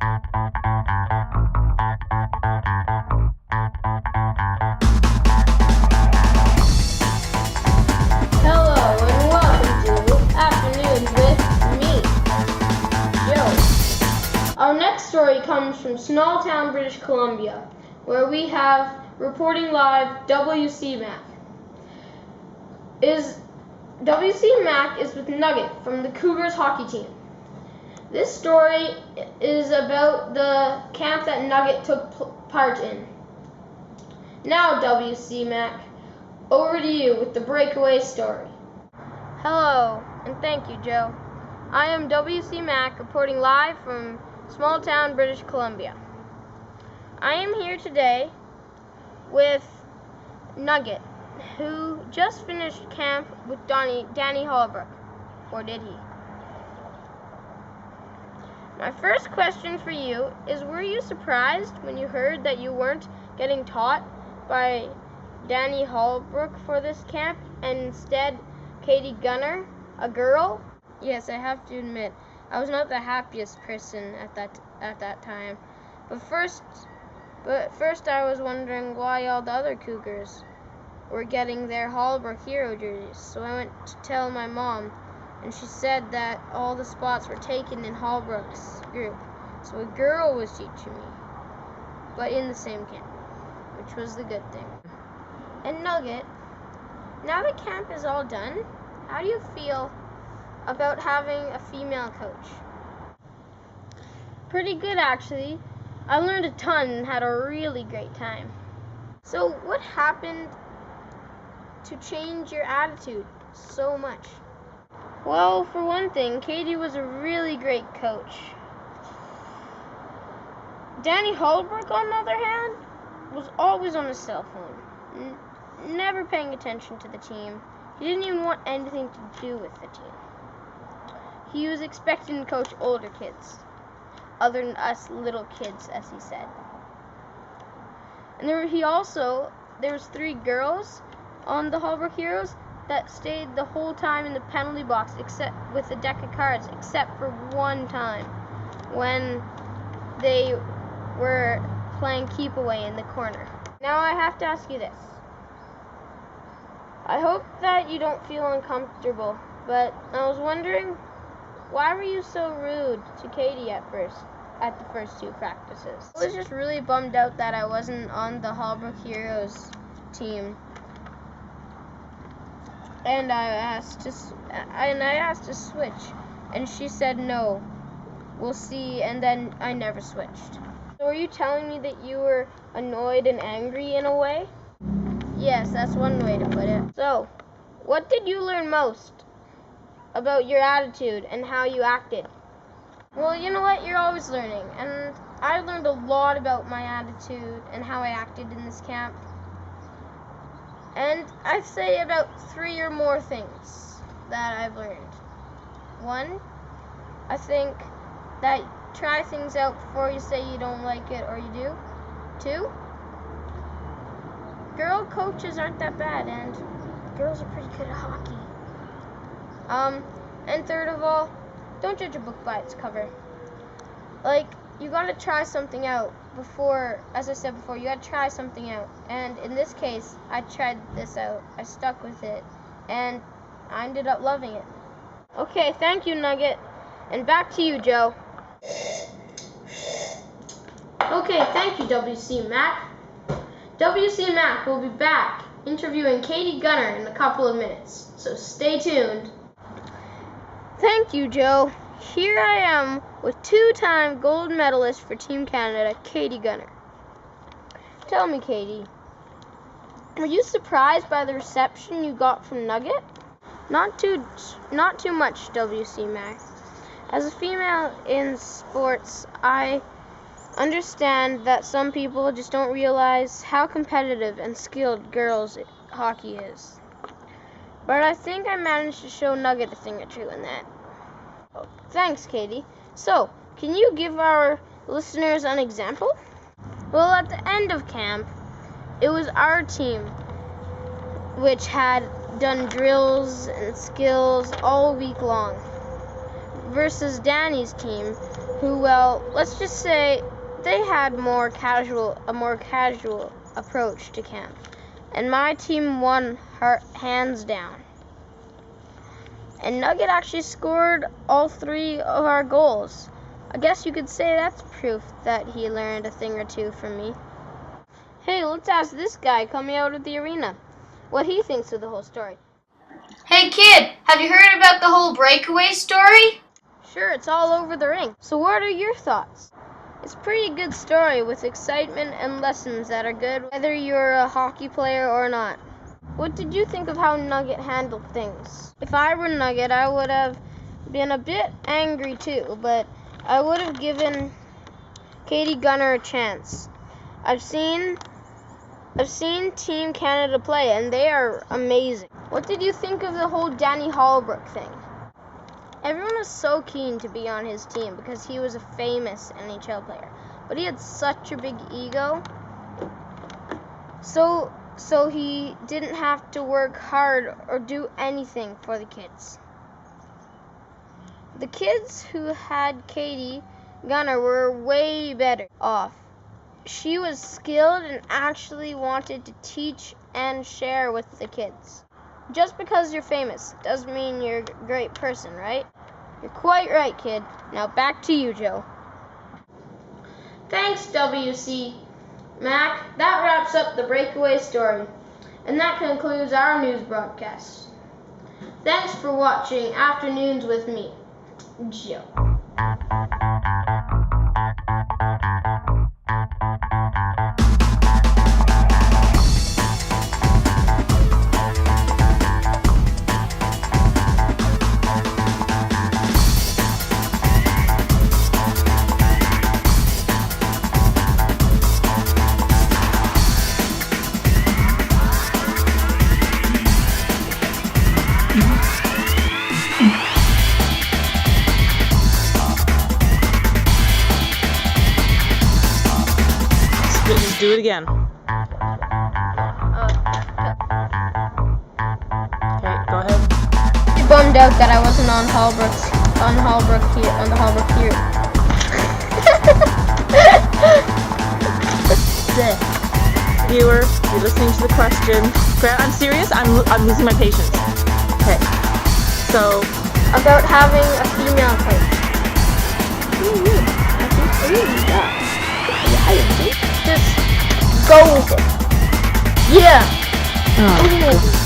Hello and welcome to Afternoons with me, Joe. Our next story comes from small town British Columbia, where we have reporting live WC Mac. WC Mac is with Nugget from the Cougars hockey team. This story is about the camp that Nugget took part in. Now, WC Mac, over to you with the breakaway story. Hello, and thank you, Joe. I am WC Mac, reporting live from small town British Columbia. I am here today with Nugget, who just finished camp with Danny Holbrook. Or did he? My first question for you is, were you surprised when you heard that you weren't getting taught by Danny Holbrook for this camp, and instead Katie Gunner, a girl? Yes, I have to admit, I was not the happiest person at that time. But first I was wondering why all the other Cougars were getting their Holbrook hero jerseys. So I went to tell my mom, and she said that all the spots were taken in Holbrook's group. So a girl was teaching me, but in the same camp, which was the good thing. And Nugget, now that camp is all done, how do you feel about having a female coach? Pretty good, actually. I learned a ton and had a really great time. So what happened to change your attitude so much? Well, for one thing, Katie was a really great coach. Danny Holbrook, on the other hand, was always on his cell phone, never paying attention to the team. He didn't even want anything to do with the team. He was expecting to coach older kids, other than us little kids, as he said. And there was 3 girls on the Holbrook Heroes that stayed the whole time in the penalty box, except with a deck of cards, except for one time when they were playing keep away in the corner. Now I have to ask you this. I hope that you don't feel uncomfortable, but I was wondering, why were you so rude to Katie at the first 2 practices? I was just really bummed out that I wasn't on the Holbrook Heroes team. And I asked to switch, and she said no, we'll see, and then I never switched. So are you telling me that you were annoyed and angry in a way? Yes, that's one way to put it. So, what did you learn most about your attitude and how you acted? Well, you know what? You're always learning, and I learned a lot about my attitude and how I acted in this camp. And I'd say about 3 or more things that I've learned. 1, I think that try things out before you say you don't like it or you do. 2, girl coaches aren't that bad, and girls are pretty good at hockey. And 3rd of all, don't judge a book by its cover. Like, you gotta try something out before, as I said before, you gotta try something out. And in this case, I tried this out. I stuck with it, and I ended up loving it. Okay, thank you, Nugget. And back to you, Joe. Okay, thank you, WC Mac. WC Mac will be back interviewing Katie Gunner in a couple of minutes, so stay tuned. Thank you, Joe. Here I am with 2-time gold medalist for Team Canada, Katie Gunner. Tell me, Katie, were you surprised by the reception you got from Nugget? Not too much, WC Mac. As a female in sports, I understand that some people just don't realize how competitive and skilled girls hockey is. But I think I managed to show Nugget a thing or two in that. Oh, thanks, Katie. So, can you give our listeners an example? Well, at the end of camp, it was our team which had done drills and skills all week long. versus Danny's team, who, well, let's just say they had a more casual approach to camp. And my team won hands down. And Nugget actually scored all 3 of our goals. I guess you could say that's proof that he learned a thing or two from me. Hey, let's ask this guy coming out of the arena what he thinks of the whole story. Hey kid, have you heard about the whole breakaway story? Sure, it's all over the ring. So what are your thoughts? It's a pretty good story with excitement and lessons that are good whether you're a hockey player or not. What did you think of how Nugget handled things? If I were Nugget, I would have been a bit angry too, but I would have given Katie Gunner a chance. I've seen Team Canada play, and they are amazing. What did you think of the whole Danny Holbrook thing? Everyone was so keen to be on his team because he was a famous NHL player, but he had such a big ego. So he didn't have to work hard or do anything for the kids. The kids who had Katie Gunner were way better off. She was skilled and actually wanted to teach and share with the kids. Just because you're famous doesn't mean you're a great person, right? You're quite right, kid. Now back to you, Joe. Thanks, WC Mac. That wraps up the breakaway story. And that concludes our news broadcast. Thanks for watching Afternoons with me, Joe. Do it again. Okay, go ahead. I'm bummed out that I wasn't on the Holbrook here. Viewer, you're listening to the question. Grant, I'm serious. I'm losing my patience. Okay. So About having a female coach. Just go with it. Yeah. Oh.